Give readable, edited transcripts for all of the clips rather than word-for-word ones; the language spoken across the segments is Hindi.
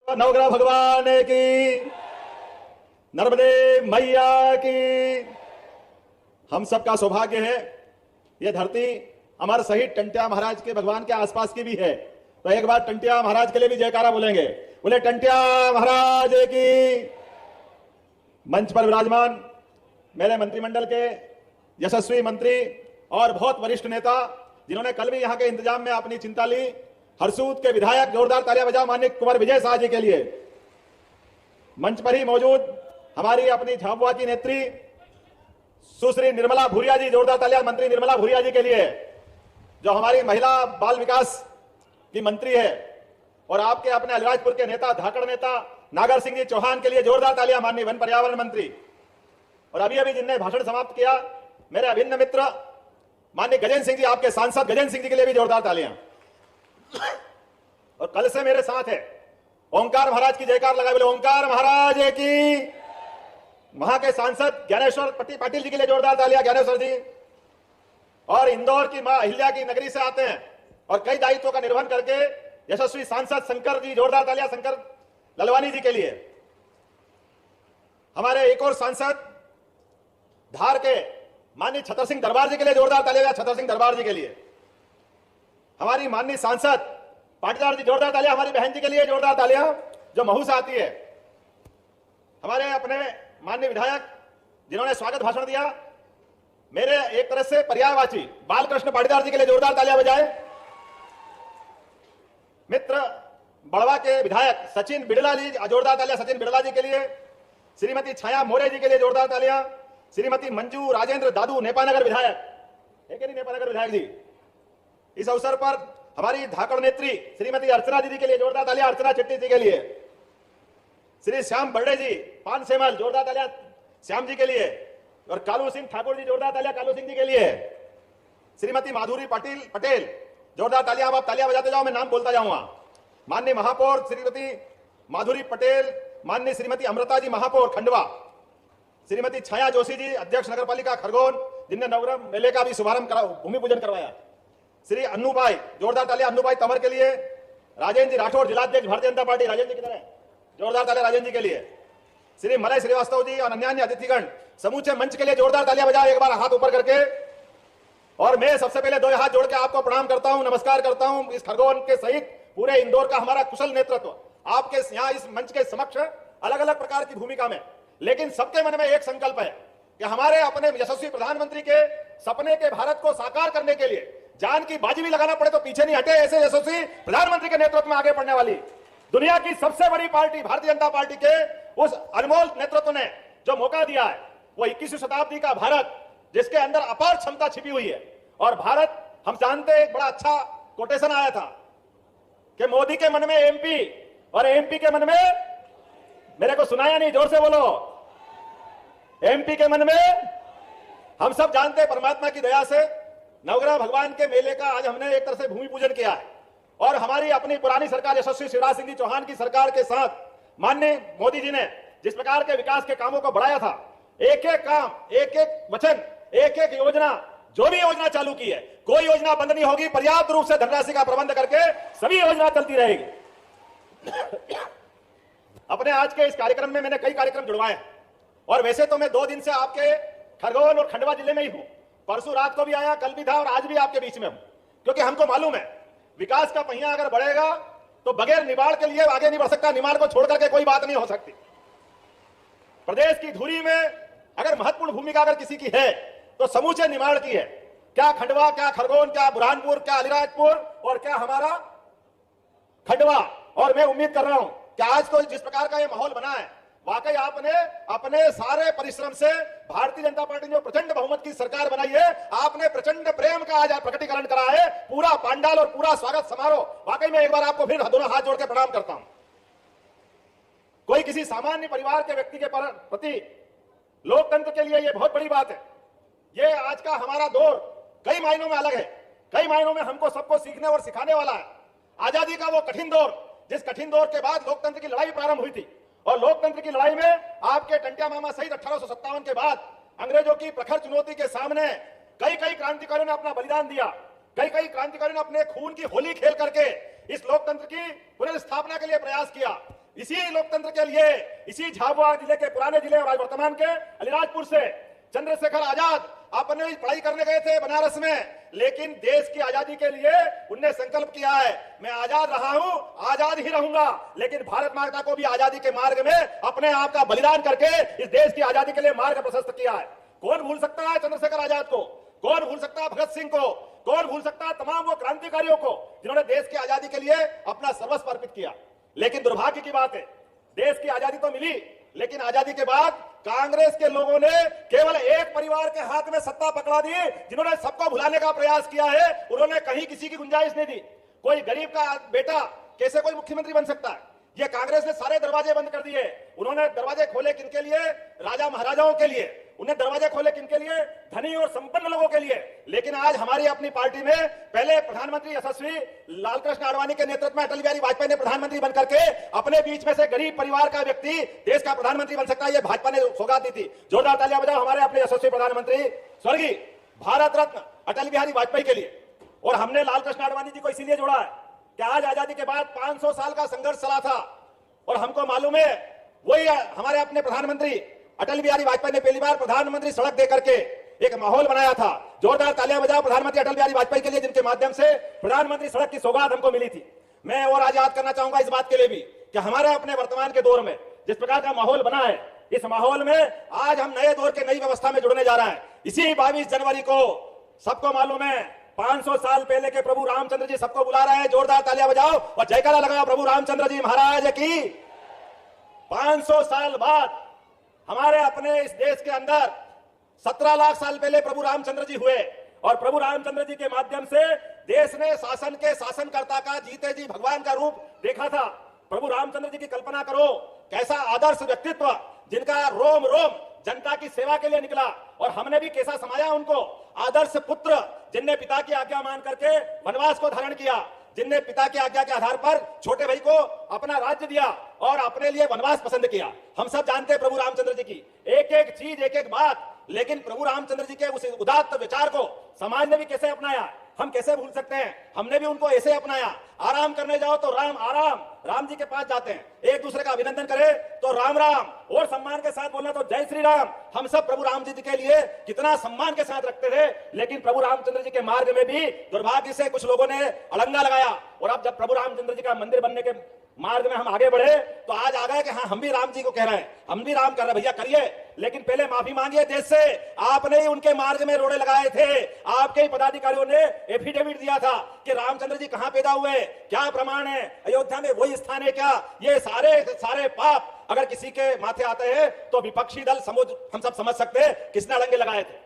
नवग्रह भगवान की, नर्मदे मैया की। हम सबका सौभाग्य है यह धरती अमर शहीद टंट्या महाराज के भगवान के आसपास की भी है। तो एक बार टंट्या महाराज के लिए भी जयकारा बोलेंगे, बोले टंट्या महाराज की। मंच पर विराजमान मेरे मंत्रिमंडल के यशस्वी मंत्री और बहुत वरिष्ठ नेता जिन्होंने कल भी यहां के इंतजाम में अपनी चिंता ली, हरसूद के विधायक, जोरदार तालियां बजाओ माननीय कुंवर विजय शाह जी के लिए। मंच पर ही मौजूद हमारी अपनी झाबुआ की नेत्री सुश्री निर्मला भूरिया जी, जोरदार तालियां मंत्री निर्मला भूरिया जी के लिए, जो हमारी महिला बाल विकास की मंत्री है। और आपके अपने अलीराजपुर के नेता, धाकड़ नेता नागर सिंह जी चौहान के लिए जोरदार तालियां माननीय वन पर्यावरण मंत्री। और अभी अभी जिनने भाषण समाप्त किया मेरे अभिन्न मित्र माननीय गजेंद्र सिंह जी, आपके सांसद गजेंद्र सिंह जी के लिए भी जोरदार तालियां। और कल से मेरे साथ है ओंकार महाराज की जयकार लगा, बोले ओंकार महाराज की। वहां के सांसद ज्ञानेश्वर पाटिल जी के लिए जोरदार तालियां, ज्ञानेश्वर जी। और इंदौर की मां अहिल्या की नगरी से आते हैं और कई दायित्वों का निर्वहन करके यशस्वी सांसद शंकर जी, जोरदार तालियां शंकर ललवानी जी के लिए। हमारे एक और सांसद धार के माननीय छतर सिंह दरबार जी के लिए जोरदार तालियां, छतर सिंह दरबार जी के लिए। हमारी माननीय सांसद पाटीदार जी, जोरदार तालियां हमारी बहन जी के लिए, जोरदार तालियां जो महू से आती है। हमारे अपने माननीय विधायक जिन्होंने स्वागत भाषण दिया, मेरे एक तरह से पर्यायवाची बालकृष्ण पाटीदार जी के लिए जोरदार तालियां बजाए। मित्र बड़वा के विधायक सचिन बिड़ला जी, जोरदार तालियां सचिन बिड़ला जी के लिए। श्रीमती छाया मोरे जी के लिए जोरदार तालियां। श्रीमती मंजू राजेंद्र दादू नेपानगर विधायक है कि नहीं, नेपानगर विधायक जी। इस अवसर पर हमारी धाकड़ नेत्री श्रीमती अर्चना दीदी के लिए जोरदार तालियां, अर्चना चट्टी जी के लिए। श्री श्याम बर्डे जी पान सेमल, जोरदार तालियां श्याम जी के लिए। और कालू सिंह ठाकुर जी, जोरदार तालियां कालू सिंह जी के लिए। श्रीमती माधुरी पटेल, जोरदार तालियां। आप तालियां बजाते जाओ, मैं नाम बोलता जाऊंगा। माननीय महापौर श्रीमती माधुरी पटेल, माननीय श्रीमती अमृता जी महापौर खंडवा, श्रीमती छाया जोशी जी अध्यक्ष नगरपालिका खरगोन, जिनने नवग्रह मेले का भी शुभारंभ करा, भूमि पूजन करवाया। श्री अन्नू भाई, जोरदार तालियां अन्नू भाई तंवर के लिए। राजेंद्र जी राठौर, जिलाध्यक्ष भारतीय जनता पार्टी, राजेंद्र जी किधर है, जोरदार तालियां राजेंद्र जी के लिए। श्री मलय श्रीवास्तव जी और अन्य अतिथिगण, समूचे मंच के लिए जोरदार तालियां बजाओ एक बार हाथ ऊपर करके। और मैं सबसे पहले दो हाथ जोड़ के आपको प्रणाम करता हूं, नमस्कार करता हूं। इस खरगोन के सहित पूरे इंदौर का हमारा कुशल नेतृत्व आपके यहां इस मंच के समक्ष अलग अलग प्रकार की भूमिका में, लेकिन सबके मन में एक संकल्प है कि हमारे अपने यशस्वी प्रधानमंत्री के सपने के भारत को साकार करने के लिए जान की बाजी भी लगाना पड़े तो पीछे नहीं हटे, ऐसे यशस्वी प्रधानमंत्री के नेतृत्व में आगे बढ़ने वाली दुनिया की सबसे बड़ी पार्टी भारतीय जनता पार्टी के उस अनमोल नेतृत्व ने जो मौका दिया है, वो 21वीं शताब्दी का भारत जिसके अंदर अपार क्षमता छिपी हुई है। और भारत, हम जानते हैं, एक बड़ा अच्छा कोटेशन आया था कि मोदी के मन में एमपी और एमपी के मन में, मेरे को सुनाया नहीं, जोर से बोलो, एमपी के मन में। हम सब जानते हैं परमात्मा की दया से नवग्रह भगवान के मेले का आज हमने एक तरह से भूमि पूजन किया है। और हमारी अपनी पुरानी सरकार यशस्वी शिवराज सिंह जी चौहान की सरकार के साथ माननीय मोदी जी ने जिस प्रकार के विकास के कामों को बढ़ाया था, एक एक काम, एक एक वचन, एक एक योजना, जो भी योजना चालू की है, कोई योजना बंद नहीं होगी। पर्याप्त रूप से धनराशि का प्रबंध करके सभी योजना चलती रहेगी। अपने आज के इस कार्यक्रम में मैंने कई कार्यक्रम जुड़वाए और वैसे तो मैं 2 दिन से आपके खरगोन और खंडवा जिले में ही हूं। परसों रात को भी आया, कल भी था और आज भी आपके बीच में हूं, क्योंकि हमको मालूम है विकास का पहिया अगर बढ़ेगा तो बगैर निमाड़ के लिए आगे नहीं बढ़ सकता। निमाड़ को छोड़ करके कोई बात नहीं हो सकती। प्रदेश की धुरी में अगर महत्वपूर्ण भूमिका अगर किसी की है तो समूचे निमाड़ की है। क्या खंडवा, क्या खरगोन, क्या बुरहानपुर, क्या अलीराजपुर और क्या हमारा खंडवा। और मैं उम्मीद कर रहा हूं कि आज को जिस प्रकार का ये माहौल बना है, वाकई आपने अपने सारे परिश्रम से भारतीय जनता पार्टी ने जो प्रचंड बहुमत की सरकार बनाई है, आपने प्रचंड प्रेम का आज प्रकटीकरण करा है। पूरा पांडाल और पूरा स्वागत समारोह, वाकई में एक बार आपको फिर दोनों हाथ जोड़ के प्रणाम करता हूं। कोई किसी सामान्य परिवार के व्यक्ति के प्रति लोकतंत्र के लिए यह बहुत बड़ी बात है। ये आज का हमारा दौर कई मायनों में अलग है, कई मायनों में हमको सबको सीखने और सिखाने वाला है। आजादी का वो कठिन दौर, जिस कठिन दौर के बाद लोकतंत्र की लड़ाई प्रारंभ हुई थी, और लोकतंत्र की लड़ाई में आपके टंट्या मामा सहित 1857 के बाद अंग्रेजों की प्रखर चुनौती के सामने कई क्रांतिकारियों ने अपना बलिदान दिया। कई क्रांतिकारियों ने अपने खून की होली खेल करके इस लोकतंत्र की पुनर्स्थापना के लिए प्रयास किया। इसी लोकतंत्र के लिए, इसी झाबुआ जिले के पुराने जिले और आज वर्तमान के अलीराजपुर से चंद्रशेखर आजाद अपने पढ़ाई करने गए थे बनारस में, लेकिन देश की आजादी के लिए उनने संकल्प किया है, मैं आजाद रहा हूं, आजाद ही रहूंगा, लेकिन भारत माता को भी आजादी के मार्ग में अपने आप का बलिदान करके इस देश की आजादी के लिए मार्ग प्रशस्त किया है। कौन भूल सकता है चंद्रशेखर आजाद को? कौन भूल सकता है भगत सिंह को? कौन भूल सकता है तमाम वो क्रांतिकारियों को जिन्होंने देश की आजादी के लिए अपना सर्वस्व अर्पित किया? लेकिन दुर्भाग्य की बात है, देश की आजादी तो मिली, लेकिन आजादी के बाद कांग्रेस के लोगों ने केवल एक परिवार के हाथ में सत्ता पकड़ा दी, जिन्होंने सबको भुलाने का प्रयास किया है। उन्होंने कहीं किसी की गुंजाइश नहीं दी। कोई गरीब का बेटा कैसे कोई मुख्यमंत्री बन सकता है? ये कांग्रेस ने सारे दरवाजे बंद कर दिए। उन्होंने दरवाजे खोले किनके लिए? राजा महाराजाओं के लिए। उन्हें दरवाजे खोले किनके लिए? धनी और संपन्न लोगों के लिए। लेकिन आज हमारी अपनी पार्टी में पहले प्रधानमंत्री यशस्वी लालकृष्ण आडवाणी के नेतृत्व में अटल बिहारी वाजपेयी ने प्रधानमंत्री बनकर के अपने बीच में से गरीब परिवार का व्यक्ति देश का प्रधानमंत्री बन सकता है, ये भाजपा ने सौगात दी थी। जोरदार तालियां बजाओ हमारे अपने यशस्वी प्रधानमंत्री स्वर्गीय भारत रत्न अटल बिहारी वाजपेयी के लिए। और हमने लालकृष्ण आडवाणी जी को इसीलिए जोड़ा है कि आज आजादी के बाद 500 साल का संघर्ष चला था और हमको मालूम है वही हमारे अपने प्रधानमंत्री अटल बिहारी वाजपेयी ने पहली बार प्रधानमंत्री सड़क दे करके एक माहौल बनाया था। जोरदार तालियां बजाओ प्रधानमंत्री अटल बिहारी वाजपेयी के लिए, जिनके माध्यम से प्रधानमंत्री सड़क की सौगात हमको मिली थी। मैं और आज याद करना चाहूंगा इस बात के लिए भी कि हमारे अपने वर्तमान के दौर में जिस प्रकार का माहौल बना है, इस माहौल में आज हम नए दौर के नई व्यवस्था में जुड़ने जा रहा है। इसी 22 जनवरी को सबको मालूम है 500 साल पहले के प्रभु रामचंद्र जी सबको बुला रहे हैं। जोरदार तालियां बजाओ और जयकारा लगाओ प्रभु रामचंद्र जी महाराज की। 500 साल बाद हमारे अपने इस देश के अंदर 17 लाख साल पहले प्रभु रामचंद्र जी हुए और प्रभु रामचंद्र जी के माध्यम से देश ने शासन के शासनकर्ता का जीते जी भगवान का रूप देखा था। प्रभु रामचंद्र जी की कल्पना करो, कैसा आदर्श व्यक्तित्व, जिनका रोम रोम जनता की सेवा के लिए निकला और हमने भी कैसा समाया उनको। आदर्श पुत्र जिनने पिता की आज्ञा मान करके वनवास को धारण किया, जिनने पिता की आज्ञा के आधार पर छोटे भाई को अपना राज्य दिया और अपने लिए वनवास पसंद किया। हम सब जानते हैं प्रभु रामचंद्र जी की एक एक चीज, एक एक बात, लेकिन प्रभु रामचंद्र जी के उस उदात्त विचार को समाज ने भी कैसे अपनाया, हम कैसे भूल सकते हैं? हमने भी उनको ऐसे अपनाया। आराम करने जाओ तो राम आराम, राम जी के पास जाते हैं। एक दूसरे का अभिनंदन करें तो राम राम, और सम्मान के साथ बोलना तो जय श्री राम। हम सब प्रभु राम जी के लिए कितना सम्मान के साथ रखते थे, लेकिन प्रभु रामचंद्र जी के मार्ग में भी दुर्भाग्य से कुछ लोगों ने अड़ंगा लगाया। और अब जब प्रभु रामचंद्र जी का मंदिर बनने के मार्ग में हम आगे बढ़े तो आज आ गए कि हाँ हम भी राम जी को कह रहे हैं, हम भी राम कर रहे हैं। भैया करिए, लेकिन पहले माफी मांगिए देश से। आपने ही उनके मार्ग में रोड़े लगाए थे, आपके ही पदाधिकारियों ने एफिडेविट दिया था कि रामचंद्र जी कहां पैदा हुए, क्या प्रमाण है, अयोध्या में वही स्थान है क्या? ये सारे पाप अगर किसी के माथे आते हैं तो विपक्षी दल हम सब समझ सकते हैं किसने अड़ंगे लगाए थे।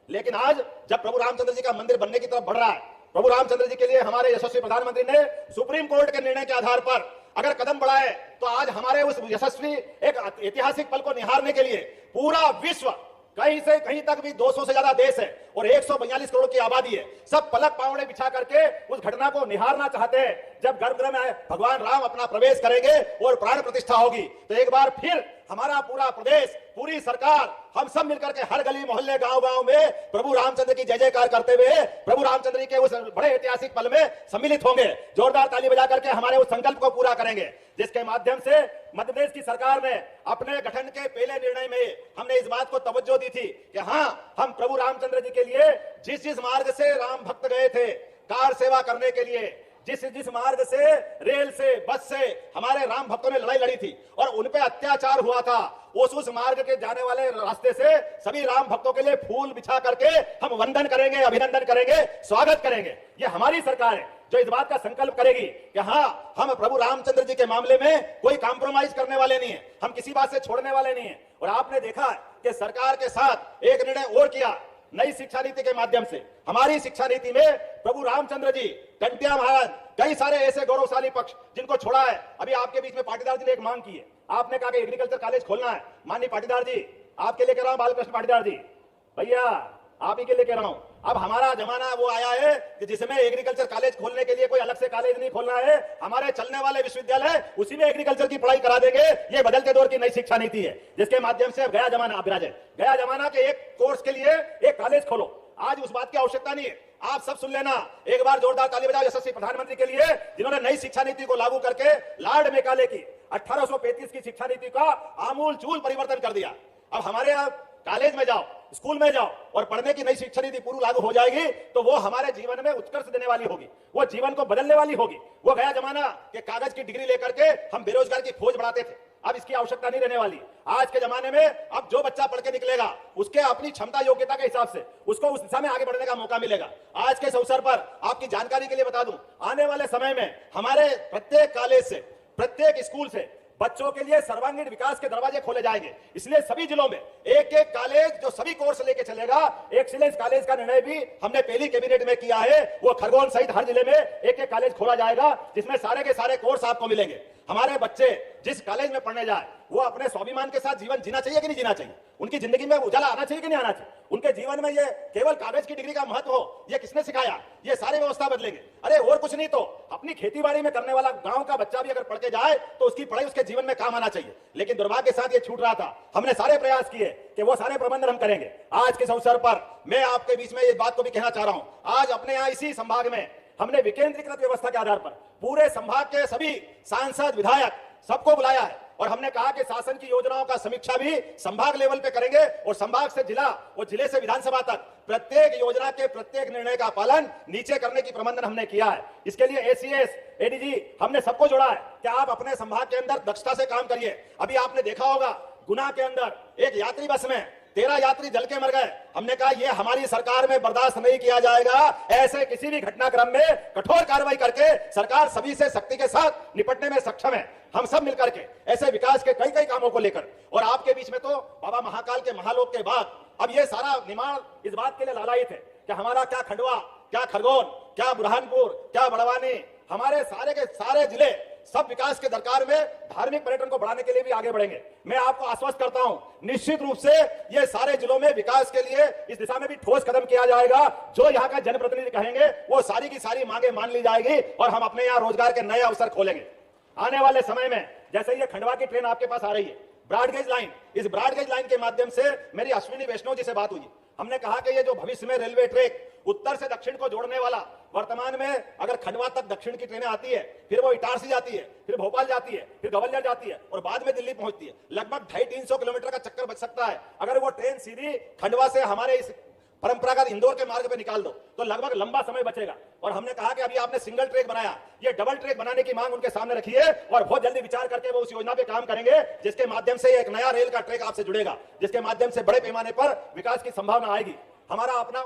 लेकिन आज जब प्रभु रामचंद्र जी का मंदिर बनने की तरफ बढ़ रहा है, प्रभु रामचंद्र जी के लिए हमारे यशस्वी प्रधानमंत्री ने सुप्रीम कोर्ट के निर्णय के आधार पर अगर कदम बढ़ाए तो आज हमारे उस यशस्वी एक ऐतिहासिक पल को निहारने के लिए पूरा विश्व कहीं से कहीं तक भी 200 से ज्यादा देश है और 142 करोड़ की आबादी है, सब पलक पावड़े बिछा करके उस घटना को निहारना चाहते हैं जब गर्भगृह में भगवान राम अपना प्रवेश करेंगे और प्राण प्रतिष्ठा होगी। तो एक बार फिर हमारा पूरा प्रदेश, पूरी सरकार, हम सब मिलकर के हर गली मोहल्ले गांव गांव में प्रभु रामचंद्र की जय जयकार करते हुए प्रभु रामचंद्र के उस बड़े ऐतिहासिक पल में सम्मिलित होंगे। जोरदार ताली बजा करके हमारे उस संकल्प को पूरा करेंगे, जिसके माध्यम से मध्य प्रदेश की सरकार ने अपने गठन के पहले निर्णय में हमने इस बात को तवज्जो दी थी कि हाँ हम प्रभु रामचंद्र जी के लिए जिस मार्ग से राम भक्त गए थे कार सेवा करने के लिए, जिस मार्ग से, रेल से, बस से हमारे राम भक्तों ने लड़ाई लड़ी थी और उन पे अत्याचार हुआ था, उस मार्ग के जाने वाले रास्ते से सभी राम भक्तों के लिए फूल बिछा करके हम वंदन करेंगे, अभिनंदन करेंगे, स्वागत करेंगे। ये हमारी सरकार है जो इस बात का संकल्प करेगी कि हाँ हम प्रभु रामचंद्र जी के मामले में कोई कॉम्प्रोमाइज करने वाले नहीं है, हम किसी बात से छोड़ने वाले नहीं है। और आपने देखा कि सरकार के साथ एक निर्णय और किया, नई शिक्षा नीति के माध्यम से। हमारी शिक्षा नीति में प्रभु रामचंद्र जी, टंटिया महाराज, कई सारे ऐसे गौरवशाली पक्ष जिनको छोड़ा है। अभी आपके बीच में पाटीदार जी ने एक मांग की है, आपने कहा कि एग्रीकल्चर कॉलेज खोलना है। माननीय पाटीदार जी, आपके लिए कह रहा हूं, बालकृष्ण पाटीदार जी, भैया आप ही के लिए कह रहा हूं। अब हमारा जमाना वो आया है कि जिसमें एग्रीकल्चर कॉलेज खोलने के लिए कोई अलग से कॉलेज नहीं खोलना है, हमारे चलने वाले विश्वविद्यालय उसी में एग्रीकल्चर की पढ़ाई करा देंगे। ये बदलते दौर की नई शिक्षा नीति है, जिसके माध्यम से गया जमाना के एक कोर्स के लिए एक कॉलेज खोलो। आज उस बात की आवश्यकता नहीं है। आप सब सुन लेना, एक बार जोरदार ताली बजाओ यशस्वी प्रधानमंत्री के लिए, जिन्होंने नई शिक्षा नीति को लागू करके लॉर्ड मेकाले की 1835 की शिक्षा नीति का आमूल चूल परिवर्तन कर दिया। अब हमारे यहाँ कॉलेज में जाओ, स्कूल में जाओ और पढ़ने की नई शिक्षा नीति पूरी लागू हो जाएगी तो वो हमारे जीवन में उत्कर्ष देने वाली होगी, वो जीवन को बदलने वाली होगी। वो गया जमाना कि कागज की डिग्री लेकर के हम बेरोजगार की खोज बढ़ाते थे, अब इसकी आवश्यकता नहीं रहने वाली। आज के जमाने में अब जो बच्चा पढ़ के निकलेगा उसके अपनी क्षमता योग्यता के हिसाब से उसको उस दिशा में आगे बढ़ने का मौका मिलेगा। आज के इस अवसर पर आपकी जानकारी के लिए बता दूं, आने वाले समय में हमारे प्रत्येक कॉलेज से, प्रत्येक स्कूल से बच्चों के लिए सर्वांगीण विकास के दरवाजे खोले जाएंगे। इसलिए सभी जिलों में एक एक कॉलेज जो सभी कोर्स लेके चलेगा, एक्सीलेंस कॉलेज का निर्णय भी हमने पहली कैबिनेट में किया है। वो खरगोन सहित हर जिले में एक एक कॉलेज खोला जाएगा जिसमें सारे के सारे कोर्स आपको मिलेंगे। हमारे बच्चे जिस कॉलेज में पढ़ने जाए वो अपने स्वाभिमान के साथ जीवन जीना चाहिए कि नहीं जीना चाहिए, उनकी जिंदगी में उजाला आना चाहिए कि नहीं आना चाहिए, उनके जीवन में ये केवल कागज की डिग्री का महत्व हो ये किसने सिखाया, ये सारी व्यवस्था बदलेंगे। अरे और कुछ नहीं तो अपनी खेती बाड़ी में करने वाला गांव का बच्चा भी अगर पढ़ के जाए तो उसकी पढ़ाई उसके जीवन में काम आना चाहिए। लेकिन दुर्भाग्य के साथ ये छूट रहा था। हमने सारे प्रयास किए कि वो सारे प्रबंधन हम करेंगे। आज के इस अवसर पर मैं आपके बीच में इस बात को भी कहना चाह रहा हूं, आज अपने यहाँ इसी संभाग में हमने विकेंद्रीकृत व्यवस्था के आधार पर पूरे संभाग के सभी सांसद, विधायक सबको बुलाया है और हमने कहा कि शासन की योजनाओं का समीक्षा भी संभाग लेवल पे करेंगे और संभाग से जिला और जिले से विधानसभा तक प्रत्येक योजना के प्रत्येक निर्णय का पालन नीचे करने की प्रबंधन हमने किया है। इसके लिए एसीएस, एडीजी हमने सबको जोड़ा है कि आप अपने संभाग के अंदर दक्षता से काम करिए। अभी आपने देखा होगा गुना के अंदर एक यात्री बस में 13 यात्री जल के मर गए। हमने कहा यह हमारी सरकार में बर्दाश्त नहीं किया जाएगा। ऐसे किसी भी घटनाक्रम में कठोर कार्रवाई करके सरकार सभी से सख्ती के साथ निपटने में सक्षम है। हम सब मिलकर के ऐसे विकास के कई कई कामों को लेकर, और आपके बीच में तो बाबा महाकाल के महालोक के बाद अब ये सारा निर्माण इस बात के लिए लालायित है कि हमारा क्या खंडवा, क्या खरगोन, क्या बुरहानपुर, क्या बड़वानी, हमारे सारे के सारे जिले सब विकास के दरकार में धार्मिक पर्यटन को बढ़ाने के लिए भी आगे बढ़ेंगे। मैं आपको आश्वस्त करता हूं निश्चित रूप से ये सारे जिलों में विकास के लिए इस दिशा में भी ठोस कदम किया जाएगा। जो यहाँ का जनप्रतिनिधि कहेंगे वो सारी की सारी मांगे मान ली जाएगी और हम अपने यहाँ रोजगार के नए अवसर खोलेंगे। आने वाले समय में जैसे ये खंडवा की ट्रेन आपके पास आ रही है, ब्रॉडगेज लाइन, इस ब्रॉडगेज लाइन के माध्यम से मेरी अश्विनी वैष्णव जी से बात हुई। हमने कहा कि ये जो भविष्य में रेलवे ट्रैक उत्तर से दक्षिण को जोड़ने वाला, वर्तमान में अगर खंडवा तक दक्षिण की ट्रेनें आती है, फिर वो इटारसी जाती है, फिर भोपाल जाती है, फिर ग्वालियर जाती है और बाद में दिल्ली पहुंचती है, लगभग 250-300 किलोमीटर का चक्कर बच सकता है। अगर वो ट्रेन सीधी खंडवा से हमारे इस परंपरागत इंदौर के मार्ग पे निकाल दो तो लगभग लंबा समय बचेगा। और हमने कहा कि अभी आपने सिंगल ट्रैक बनाया, ये डबल ट्रैक बनाने की मांग उनके सामने रखी है और बहुत जल्दी विचार करके वो उस योजना पे काम करेंगे जिसके माध्यम से एक नया रेल का ट्रैक आपसे जुड़ेगा, जिसके माध्यम से बड़े पैमाने पर विकास की संभावना आएगी। हमारा अपना